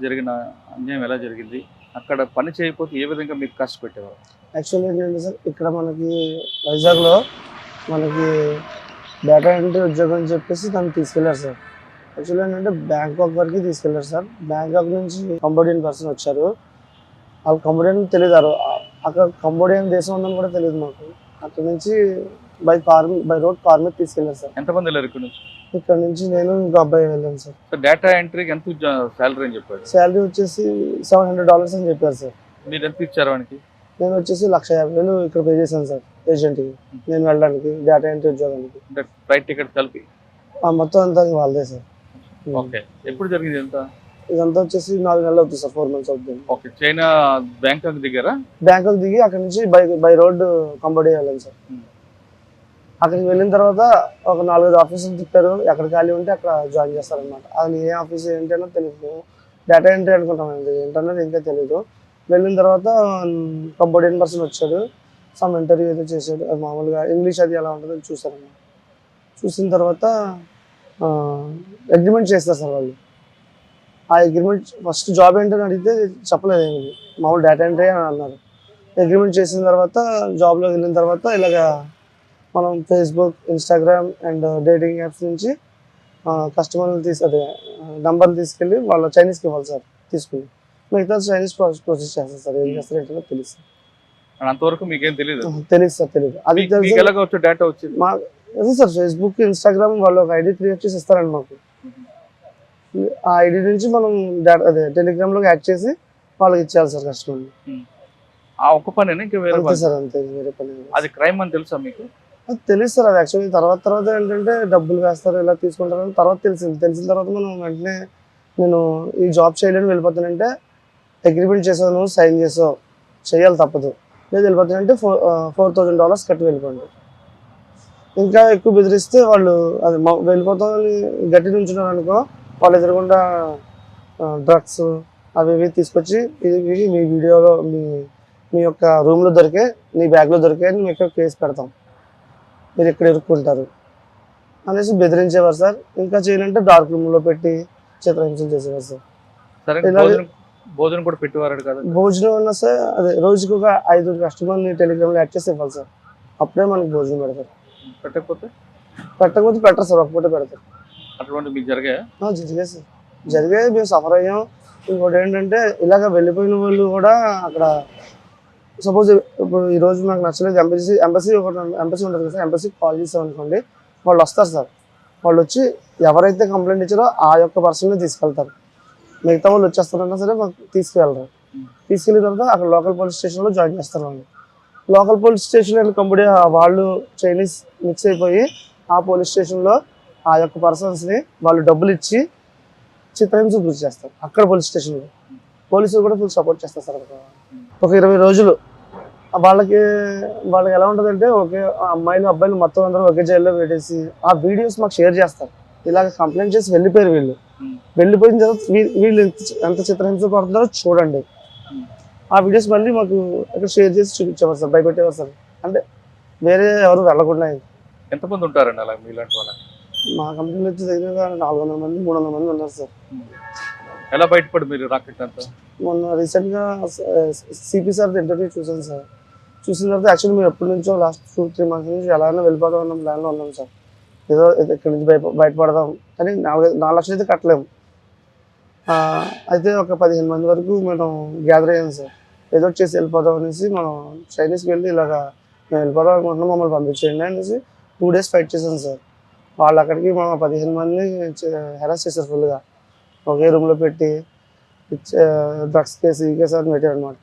జరిగిన అన్యాయం ఎలా జరిగింది? అక్కడ పని చేయకపోతే ఏ విధంగా మీరు కష్టపెట్టేవారు? యాక్చువల్లీ ఏంటంటే సార్, ఇక్కడ మనకి వైజాగ్‌లో మనకి డేటా ఎంట్రీ ఉద్యోగం అని చెప్పేసి నన్ను తీసుకెళ్లారు సార్. యాక్చువల్లీ ఏంటంటే బ్యాంకాక్ వరకు తీసుకెళ్లారు సార్. బ్యాంకాక్ నుంచి కంబోడియన్ పర్సన్ వచ్చారు. ఆళ్ళు కంబోడియన్ తెలీదు. అక్కడ కంబోడియన్ దేశం ఉందని కూడా తెలీదు మాకు. అక్కడి నుంచి బై రోడ్ కార్ మీద తీసుకెళ్లారు సార్. ఎంతమంది వెళ్ళారు ఇక్కడ నుంచి? ఇక్కడ నుంచి నేను ఇంకో అబ్బాయి వెళ్ళాను సార్. సో డేటా ఎంట్రీకి ఎంత సాలరీ అని చెప్పారు? శాలరీ వచ్చేసి $700 అని చెప్పారు సార్. మీరు ఎంత ఇచ్చారు వానికి? నేను వచ్చేసి 1,50,000 ఇక్కడ పే చేశాను సార్ ఏజెంట్‌కి. నేను వెళ్ళడానికి డేటా ఎంట్రీ ఉద్యోగానికి. అంటే ఫ్లైట్ టికెట్ కలిపి? మొత్తం అంతా వాళ్ళదే సార్. ఓకే. ఎప్పుడు జరిగింది ఇదంతా? ఇదంతా వచ్చేసి 4 నెలలు అవుతుంది సార్. 4 మంత్స్ అవుతుంది. ఓకే. చైనా బ్యాంకాక్ దిగారా? బ్యాంకాక్ దిగి అక్కడ నుంచి బై రోడ్ కంబోడియా వెళ్ళాను సార్. అక్కడికి వెళ్ళిన తర్వాత ఒక 4-5 ఆఫీసులు తిప్పారు. ఎక్కడ ఖాళీ ఉంటే అక్కడ జాయిన్ చేస్తారనమాట. అది ఏ ఆఫీస్ ఏంటి అన్నది తెలియదు. డేటా ఎంట్రీ అనుకుంటాం, ఏంటన్నది ఇంకా తెలియదు. వెళ్ళిన తర్వాత కంబోడియన్ పర్సన్ వచ్చాడు. సమ్ ఇంటర్వ్యూ ఏదో చేశాడు. అది మామూలుగా ఇంగ్లీష్ అది ఎలా ఉంటుందో చూసారన్నమాట. చూసిన తర్వాత అగ్రిమెంట్ చేస్తారు సార్ వాళ్ళు. ఆ అగ్రిమెంట్ ఫస్ట్ జాబ్ ఏంటని అడిగితే చెప్పలేదు ఏమి, మామూలు డేటా ఎంట్రీ అని అన్నారు. అగ్రిమెంట్ చేసిన తర్వాత జాబ్లోకి వెళ్ళిన తర్వాత ఇలాగా మనం Facebook, Instagram and dating apps నుంచి కస్టమర్ని అదే నంబర్ని తీసుకెళ్ళి వాళ్ళ చైనీస్కి ఇవ్వాలి సార్. తీసుకుని మిగతా చైనీస్ ప్రాసెస్ చేస్తారు సార్. ఏం చేస్తారు ఏంటో తెలుసు. అంతవరకు మీకేం తెలియదు? తెలియదు సార్, తెలియదు. అది తెలుసు డేటా వచ్చింది అదే సార్. ఫేస్బుక్, ఇన్స్టాగ్రామ్ వాళ్ళు ఒక ఐడి క్రియేట్ చేసి ఇస్తారండి మాకు. ఆ ఐడి నుంచి మనం డేటా అదే టెలిగ్రామ్లోకి యాడ్ చేసి వాళ్ళకి ఇచ్చేయాలి సార్ కస్టమర్ని. ఆ ఒక్క పనేనా ఇంకా వేరే అంతే సార్, అంతే, వేరే పని. అది క్రైమ్ అని తెలుసా మీకు? అది తెలుసు సార్. అది యాక్చువల్లీ తర్వాత ఏంటంటే డబ్బులు వేస్తారు, ఇలా తీసుకుంటారు అని తర్వాత తెలిసిన తర్వాత మనం వెంటనే నేను ఈ జాబ్ చేయలేని వెళ్ళిపోతానంటే అగ్రిమెంట్ చేసావు, సైన్ చేసావు, చేయాలి తప్పదు. లేదు వెళ్ళిపోతానంటే $4,000 కట్టి వెళ్ళిపోండి. ఇంకా ఎక్కువ బెదిరిస్తే వాళ్ళు అది వెళ్ళిపోతామని గట్టి నుంచున్నారు అనుకో, వాళ్ళు ఎదురుకుండా డ్రగ్స్ అవి ఇవి తీసుకొచ్చి ఇవి మీ వీడియోలో మీ యొక్క రూమ్లో దొరికే, నీ బ్యాగ్లో దొరికే మీ యొక్క కేసు పెడతాం, మీరు ఇక్కడ ఇరుక్కుంటారు అనేసి బెదిరించేవారు సార్. ఇంకా చేయాలంటే డార్క్ రూమ్లో పెట్టి చిత్రహింసలు చేసేవారు సార్. భోజనం కూడా పెట్టేవారు కదా? భోజనం అన్నా సార్ అదే రోజుకి ఒక 5 కస్టమర్ని టెలిగ్రామ్లో యాడ్ చేసి ఇవ్వాలి సార్. అప్పుడే మనకి భోజనం పెడతారు. పెట్టకపోతే పెట్టరు సార్, ఒక్కటే పెడతారు. అటువంటి మీకు జరిగాయా? జరిగాయి సార్, జరిగాయి. మేము సఫర్ అయ్యాం. ఇంకోటి ఏంటంటే ఇలాగ వెళ్ళిపోయిన వాళ్ళు కూడా అక్కడ సపోజ్ ఇప్పుడు ఈరోజు నాకు నచ్చలేదు, ఎంబసీ ఉంటుంది కదా సార్, ఎంబసీకి కాల్ చేసాం అనుకోండి, వాళ్ళు వస్తారు సార్. వాళ్ళు వచ్చి ఎవరైతే కంప్లైంట్ ఇచ్చారో ఆ యొక్క పర్సన్ని తీసుకెళ్తారు. మిగతా వాళ్ళు వచ్చేస్తారన్నా సరే మాకు తీసుకెళ్ళరు. తీసుకెళ్ళిన తర్వాత అక్కడ లోకల్ పోలీస్ స్టేషన్లో జాయిన్ చేస్తారు వాళ్ళు. Local police station and Cambodia వాళ్ళు చైనీస్ మిక్స్ అయిపోయి ఆ పోలీస్ స్టేషన్లో ఆ యొక్క పర్సన్స్ని వాళ్ళు డబ్బులు ఇచ్చి చిత్రహింస గురి చేస్తారు. అక్కడ పోలీస్ స్టేషన్లో పోలీసులు కూడా ఫుల్ సపోర్ట్ చేస్తారు సార్. ఒక 20 రోజులు వాళ్ళకి ఎలా ఉంటుందంటే ఒకే అమ్మాయిలు అబ్బాయిలు మొత్తం అందరూ ఒకే జైల్లో పెట్టేసి ఆ వీడియోస్ మాకు షేర్ చేస్తారు. ఇలాగ కంప్లైంట్ చేసి వెళ్ళిపోయారు వీళ్ళు. వెళ్ళిపోయిన తర్వాత వీళ్ళు ఎంత చిత్రహింస పడుతున్నారో చూడండి. ఆ వీడియోస్ మళ్ళీ మాకు ఇక్కడ షేర్ చేసి చూపించేవారు సార్, భయపెట్టేవారు సార్. అంటే వేరే ఎవరు వెళ్ళకుండా. ఎంతమంది ఉంటారండి అలా మీలాంటి వాళ్ళ? మా కంపెనీలో వచ్చి దగ్గరగా 400 మంది 300 మంది ఉన్నారు సార్. ఎలా బయటపడి మీరు రాకెట్ అంతా? మొన్న రీసెంట్గా సిపి సార్ ఇంటర్వ్యూ చూసాను సార్. చూసిన తర్వాత యాక్చువల్లీ మేము ఎప్పటి నుంచో లాస్ట్ 2-3 మంత్స్ నుంచి ఎలాగైనా వెళ్ళిపోదాం అన్న ప్లాన్లో ఉన్నాం సార్. ఏదో ఇక్కడి నుంచి బయటపడదాం కానీ 4 లక్షలు అయితే కట్టలేము. అయితే ఒక 15 మంది వరకు మనం గ్యాదర్ అయ్యాం సార్. ఏదో చేసి వెళ్ళిపోదాం అనేసి మనం చైనీస్కి వెళ్ళి ఇలాగా మేము వెళ్ళిపోదాం అనుకుంటున్నాం, మమ్మల్ని పంపించేయండి అనేసి 2 days ఫైట్ చేశాను సార్. వాళ్ళు అక్కడికి మా 15 మందిని హెరాస్ చేశారు ఫుల్గా. ఒకే రూమ్లో పెట్టి డ్రగ్స్ కేసు ఈ కేసు అని పెట్టారు అనమాట.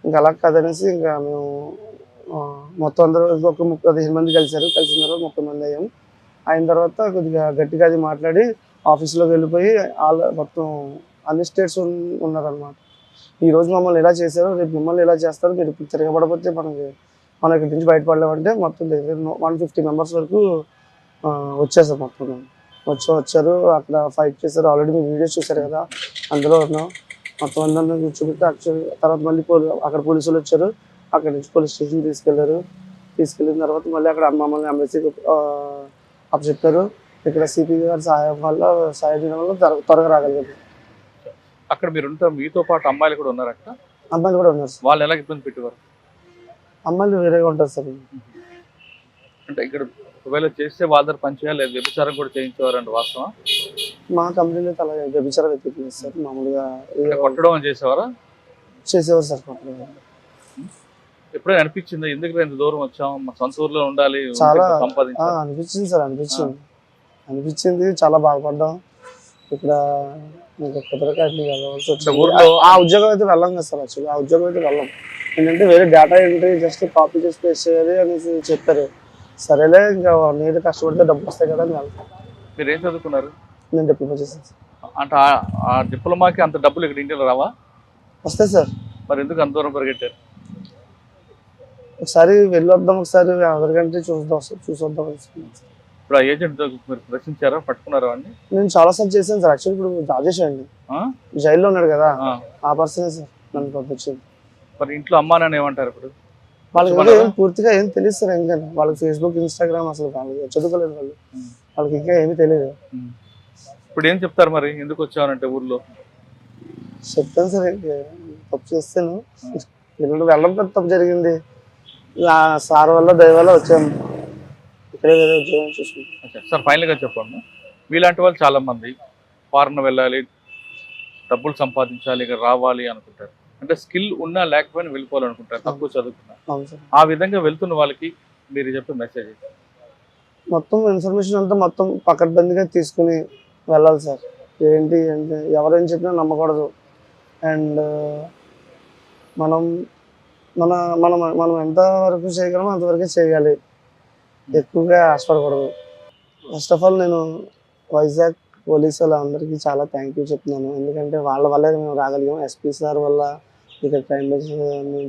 ఇంకా అలా కదనేసి ఇంకా మేము మొత్తం అందరూ ఇంకొక 15 మంది కలిసిన తర్వాత 30 మంది అయ్యాం. అయిన తర్వాత కొద్దిగా గట్టిగా అది మాట్లాడి ఆఫీస్లోకి వెళ్ళిపోయి మొత్తం అన్ని స్టేట్స్ ఉన్నారనమాట. ఈరోజు మమ్మల్ని ఎలా చేశారో రేపు మిమ్మల్ని ఎలా చేస్తారో, మీరు ఇప్పుడు తిరగబడకపోతే మనం ఇక్కడి నుంచి బయటపడలేమంటే మొత్తం దగ్గర 150 మెంబర్స్ వరకు వచ్చేసారు. మొత్తం వచ్చారు, అక్కడ ఫైట్ చేశారు. ఆల్రెడీ మీరు వీడియోస్ చూశారు కదా, అందులో ఉన్నాం. మొత్తం అందరినీ కూర్చోబెట్టి తర్వాత మళ్ళీ అక్కడ పోలీసులు వచ్చారు. అక్కడి నుంచి పోలీస్ స్టేషన్ తీసుకెళ్ళిన తర్వాత మళ్ళీ అక్కడ మమ్మల్ని ఎంబసీకి అప్పచెప్పారు. ఇక్కడ సిపి గారి సహాయం వల్ల త్వరగా రాగలిగారు. అక్కడ మీరు ఉంటారు, మీతో పాటు అమ్మాయిలు కూడా ఉన్నారు అక్కడ, అమ్మాయిలు కూడా ఉన్నారు సార్. వాళ్ళు ఎలా ఇబ్బంది పెట్టేవారు? అమ్మాయిలు వేరేగా ఉంటారు సార్. అంటే ఇక్కడ ఒకవేళ చేస్తే వాళ్ళ దగ్గర పని చేయాలి, లేదు వ్యభిచారం కూడా చేయించేవారు అంటే వాస్తవం? మా కంపెనీలో అయితే అలాగే వ్యభిచారం వెతుకుతుంది సార్. మామూలుగా అంటే కొట్టడం అని చేసేవారా? చేసేవారు సార్ కొట్టడం. ఎప్పుడైనా అనిపించింది ఎందుకు ఇంత దూరం వచ్చాం, మా సొంత ఊర్లో ఉండాలి, చాలా సంపాదించాలి? అనిపించింది సార్, అనిపించింది చాలా బాధపడ్డాం. ఇక్కడ ఇంకా కుదరకాయలు వెళ్ళవలసి వచ్చింది. ఊర్లో ఆ ఉద్యోగం అయితే వెళ్ళాం కదా సార్. యాక్చువల్లీ ఆ ఉద్యోగం అయితే వెళ్ళాం. ఏంటంటే వేరే డేటా ఎంట్రీ జస్ట్ కాపీ చేసి పేస్ట్ చేయాలి అనేసి చెప్పారు. సరేలే ఇంకా నేను కష్టపడితే డబ్బులు వస్తాయి కదా అని వెళ్తాను. మీరు ఏం చదువుకున్నారు? నేను డిప్లొమా చేశాను సార్. అంటే ఆ డిప్లొమాకి అంత డబ్బులు ఇక్కడ ఇండియాలో రావా? వస్తాయి సార్. మరి ఎందుకు అంత దూరం పరిగెట్టారు? ఒకసారి వెళ్ళొద్దాం, ఒకసారి అదర్ కంట్రీ చూసొద్దాం. ఇప్పుడు ఆ ఏజెంట్ మీరు ప్రశ్నించారా, పట్టుకున్నారా అండి? నేను చాలా సార్లు చేశాను సార్. యాక్చువల్లీ ఇప్పుడు రాజేష్ అండి జైల్లో ఉన్నాడు కదా, ఆ పర్సనే సార్ నన్ను పంపించింది. మరి ఇంట్లో అమ్మా నాన్న ఏమంటారు ఇప్పుడు? వాళ్ళకి పూర్తిగా ఏం తెలియదు సార్. ఇంకా వాళ్ళకి ఫేస్బుక్, ఇన్స్టాగ్రామ్ అసలు చదువుకోలేదు వాళ్ళు. వాళ్ళకి ఇంకా ఏమీ తెలియదు. ఇప్పుడు ఏం చెప్తారు మరి, ఎందుకు వచ్చావనంటే ఊర్లో? చెప్తాను సార్, తప్పు చేస్తాను. వెళ్ళడం పెద్ద తప్పు జరిగింది. సార్ వల్ల దయ వల్ల వచ్చాము. ఇక్కడే వేరే ఉద్యోగం చూసుకుంటాం. సార్ ఫైనల్గా చెప్పండి, మీలాంటి వాళ్ళు చాలా మంది ఫారెన్ వెళ్ళాలి, డబ్బులు సంపాదించాలి, ఇక్కడ రావాలి అనుకుంటారు. అంటే స్కిల్ ఉన్నా లేకపోయినా వెళ్ళిపోవాలనుకుంటారు, తక్కువ చదువుకున్నారు. ఆ విధంగా వెళ్తున్న వాళ్ళకి మీరు చెప్పే మెసేజ్? మొత్తం ఇన్ఫర్మేషన్ అంతా మొత్తం పకడ్బందీగా తీసుకుని వెళ్ళాలి సార్. ఏంటి అంటే ఎవరేం చెప్పినా నమ్మకూడదు. అండ్ మనం మన మనం మనం ఎంత వరకు చేయగలమో అంతవరకే చేయాలి, ఎక్కువగా ఆశపడకూడదు. ఫస్ట్ ఆఫ్ ఆల్ నేను వైజాగ్ పోలీసు వాళ్ళందరికీ చాలా థ్యాంక్ యూ చెప్తున్నాను. ఎందుకంటే వాళ్ళ వల్లే మేము రాగలిగాం. ఎస్పీ సార్ వల్ల ఇక్కడ క్రైమ్